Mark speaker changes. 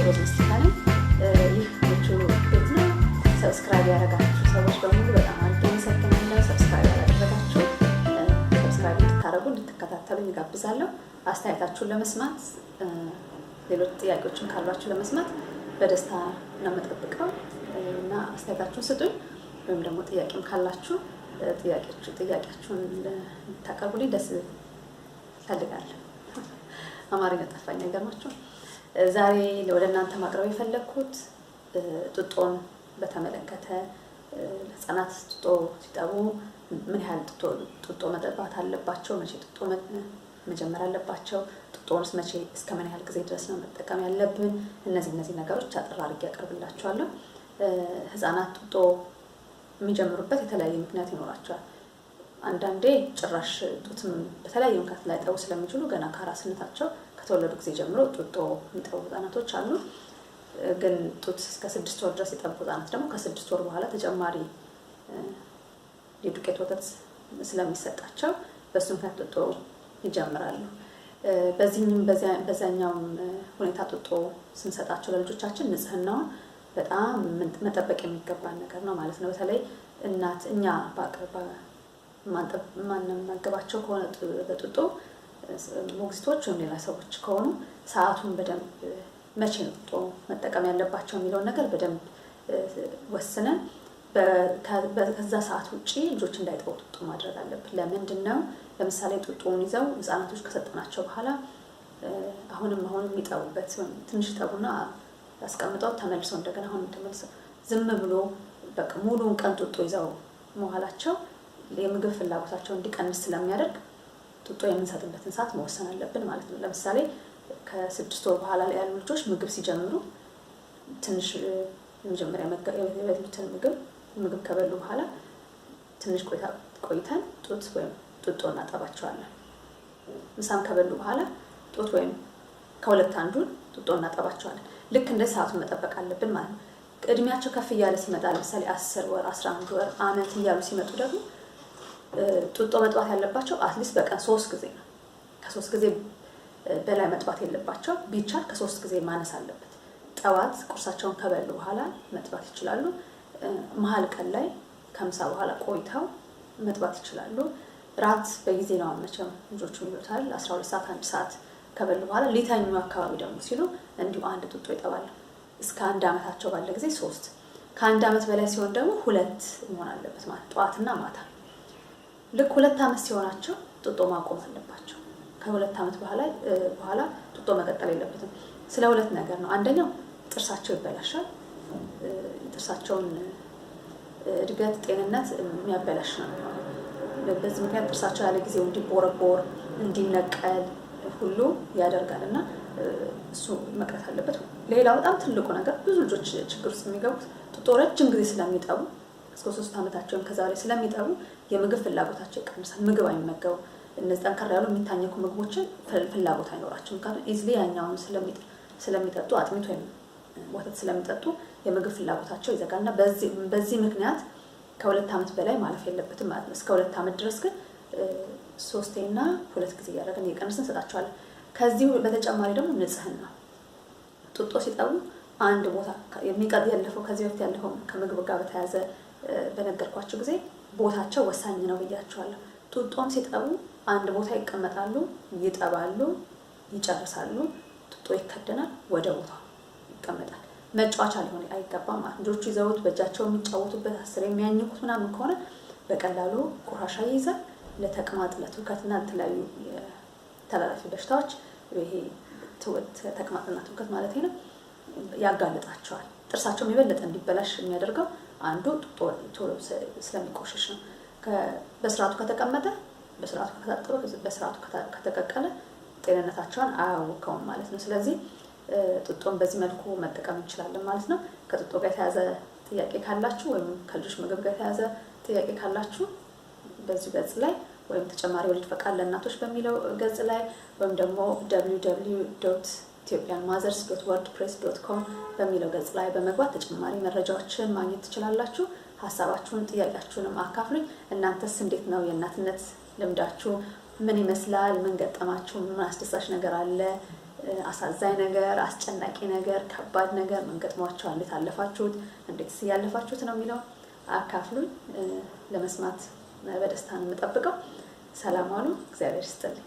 Speaker 1: ማርያም መስታኔ ይህ ቤት ነው። ሰብስክራይብ ያደረጋችሁ ሰዎች በሙሉ በጣም አመሰግናለሁ። ሰብስክራይብ ያደረጋችሁ ሰብስክራይብ እንድታደርጉ እንድትከታተሉ ይጋብዛለሁ። አስተያየታችሁን ለመስማት ሌሎች ጥያቄዎችን ካሏችሁ ለመስማት በደስታ ነው የምጠብቀው እና አስተያየታችሁን ስጡኝ። ወይም ደግሞ ጥያቄም ካላችሁ ጥያቄያችሁን እንድታቀርቡልኝ ደስ ፈልጋለሁ። አማርኛ ጠፋኝ አይገርማችሁም? ዛሬ ወደ እናንተ ማቅረብ የፈለኩት ጡጦን በተመለከተ ህፃናት ጡጦ ሲጠቡ ምን ያህል ጡጦ መጠጣት አለባቸው፣ መቼ ጡጦ መጀመር አለባቸው፣ ጡጦንስ መቼ እስከ ምን ያህል ጊዜ ድረስ ነው መጠቀም ያለብን፣ እነዚህ ነገሮች አጥራ አድርጌ አቀርብላችኋለሁ። ህፃናት ጡጦ የሚጀምሩበት የተለያየ ምክንያት ይኖራቸዋል። አንዳንዴ ጭራሽ ጡትም በተለያየ ምክንያት ላይ ጠቡ ስለሚችሉ ገና ከአራስነታቸው ከተወለዱ ጊዜ ጀምሮ ጡጦ የሚጠቡ ህፃናቶች አሉ። ግን ጡት እስከ 6 ወር ድረስ የጠቡ ህፃናት ደግሞ ከ6 ወር በኋላ ተጨማሪ የዱቄት ወተት ስለሚሰጣቸው በሱ ምክንያት ጡጦ ይጀምራሉ። በዛኛውም ሁኔታ ጡጦ ስንሰጣቸው ለልጆቻችን ንጽህናውን በጣም መጠበቅ የሚገባን ነገር ነው ማለት ነው። በተለይ እናት እኛ ማንመገባቸው ከሆነ በጡጦ ሞግዚቶች ወይም ሌላ ሰዎች ከሆኑ ሰዓቱን በደንብ መቼ ነው ጡጦ መጠቀም ያለባቸው የሚለውን ነገር በደንብ ወስነን ከዛ ሰዓት ውጪ ልጆች እንዳይጠቡ ጡጦ ማድረግ አለብን። ለምንድን ነው? ለምሳሌ ጡጦውን ይዘው ህፃናቶች ከሰጠናቸው በኋላ አሁንም የሚጠቡበት ትንሽ ጠቡና ያስቀምጠው ተመልሰው እንደገና አሁን ተመልሰው ዝም ብሎ በቃ ሙሉውን ቀን ጡጦ ይዘው መዋላቸው የምግብ ፍላጎታቸው እንዲቀንስ ስለሚያደርግ ጡጦ የምንሰጥበትን ሰዓት መወሰን አለብን ማለት ነው። ለምሳሌ ከ6 ወር በኋላ ላይ ያሉ ልጆች ምግብ ሲጀምሩ ትንሽ የመጀመሪያ የበሉትን ምግብ ከበሉ በኋላ ትንሽ ቆይተን ጡት ወይም ጡጦ እናጠባቸዋለን። ምሳም ከበሉ በኋላ ጡት ወይም ከሁለት አንዱን ጡጦ እናጠባቸዋለን። ልክ እንደ ሰዓቱን መጠበቅ አለብን ማለት ነው። እድሜያቸው ከፍ እያለ ሲመጣ ለምሳሌ 10 ወር 11 ወር አመት እያሉ ሲመጡ ደግሞ ጡጦ መጥባት ያለባቸው አትሊስት በቀን 3 ጊዜ ነው። ከ3 ጊዜ በላይ መጥባት የለባቸው። ቢቻል ከ3 ጊዜ ማነስ አለበት። ጠዋት ቁርሳቸውን ከበሉ በኋላ መጥባት ይችላሉ። መሀል ቀን ላይ ከምሳ በኋላ ቆይተው መጥባት ይችላሉ። ራት በጊዜ ነው መቼም ልጆቹ ይሉታል 12 ሰዓት 1 ሰዓት ከበሉ በኋላ ሊተኙ አካባቢ ደግሞ ሲሉ እንዲሁ አንድ ጡጦ ይጠባሉ። እስከ 1 አመታቸው ባለ ጊዜ 3፣ ከ1 አመት በላይ ሲሆን ደግሞ 2 መሆን አለበት ማለት ጠዋትና ማታ። ልክ 2 አመት ሲሆናቸው ጡጦ ማቆም አለባቸው። ከ2 አመት በኋላ ጡጦ መቀጠል የለበትም። ስለ 2 ነገር ነው። አንደኛው ጥርሳቸው ይበላሻል። ጥርሳቸውን እድገት ጤንነት የሚያበላሽ ነው። በዚህ ምክንያት ጥርሳቸው ያለ ጊዜው እንዲቦረቦር እንዲነቀል ሁሉ ያደርጋልና እሱ መቅረት አለበት። ሌላው በጣም ትልቁ ነገር ብዙ ልጆች ችግር ውስጥ የሚገቡት ጡጦ ረጅም ጊዜ ስለሚጠቡ እስከ 3 አመታቸውን ከዛ ላይ ስለሚጠቡ የምግብ ፍላጎታቸው ይቀንሳል። ምግብ አይመገቡ። እነዚህ ጠንከር ያሉ የሚታኘኩ ምግቦችን ፍላጎት አይኖራቸውም። ምክንያቱም ኢዝሊ ያኛውን ስለሚጠጡ አጥሚት ወይም ወተት ስለሚጠጡ የምግብ ፍላጎታቸው ይዘጋልና በዚህ ምክንያት ከ2 አመት በላይ ማለፍ የለበትም ማለት ነው። እስከ 2 አመት ድረስ ግን 3 እና 2 ጊዜ እያደረግን እየቀነስን እንሰጣቸዋለን። ከዚህ በተጨማሪ ደግሞ ንጽህና ጡጦ ሲጠቡ አንድ ቦታ ያለፈው ከዚህ በፊት ያለፈው ከምግብ ጋር በተያያዘ በነገርኳቸው ጊዜ ቦታቸው ወሳኝ ነው ብያቸዋለሁ። ጡጦም ሲጠቡ አንድ ቦታ ይቀመጣሉ፣ ይጠባሉ፣ ይጨርሳሉ። ጡጦ ይከደናል፣ ወደ ቦታው ይቀመጣል። መጫወቻ ሊሆን አይገባም ማለት ልጆቹ ይዘውት በእጃቸው የሚጫወቱበት አስር የሚያኝኩት ምናምን ከሆነ በቀላሉ ቆሻሻ ይይዛል። ለተቅማጥ ለትውከትና ለተለያዩ ተላላፊ በሽታዎች ይሄ ተቅማጥና ትውከት ማለት ነው ያጋልጣቸዋል። ጥርሳቸውም የበለጠ እንዲበላሽ የሚያደርገው አንዱ ጡጦ ቶሎ ስለሚቆሽሽ ነው። በስርዓቱ ከተቀመጠ፣ በስርዓቱ ከታጠበ፣ በስርዓቱ ከተቀቀለ ጤንነታቸውን አያውከውም ማለት ነው። ስለዚህ ጡጦን በዚህ መልኩ መጠቀም እንችላለን ማለት ነው። ከጡጦ ጋር የተያዘ ጥያቄ ካላችሁ ወይም ከልጆች ምግብ ጋር የተያዘ ጥያቄ ካላችሁ በዚህ ገጽ ላይ ወይም ተጨማሪ ወሊድ ፈቃድ ለእናቶች በሚለው ገጽ ላይ ወይም ደግሞ www.ethiopianmothers.wordpress.com በሚለው ገጽ ላይ በመግባት ተጨማሪ መረጃዎችን ማግኘት ትችላላችሁ። ሐሳባችሁን ጥያቄያችሁንም አካፍሉኝ። እናንተስ እንዴት ነው የእናትነት ልምዳችሁ? ምን ይመስላል? ምን ገጠማችሁ? ምን አስደሳች ነገር አለ? አሳዛኝ ነገር፣ አስጨናቂ ነገር፣ ከባድ ነገር ምን ገጥሟችኋል? እንዴት አለፋችሁት? እንዴት ያለፋችሁት ነው የሚለው አካፍሉኝ። ለመስማት በደስታ ነው የምጠብቀው። ሰላም ዋሉ። እግዚአብሔር ይስጥልኝ።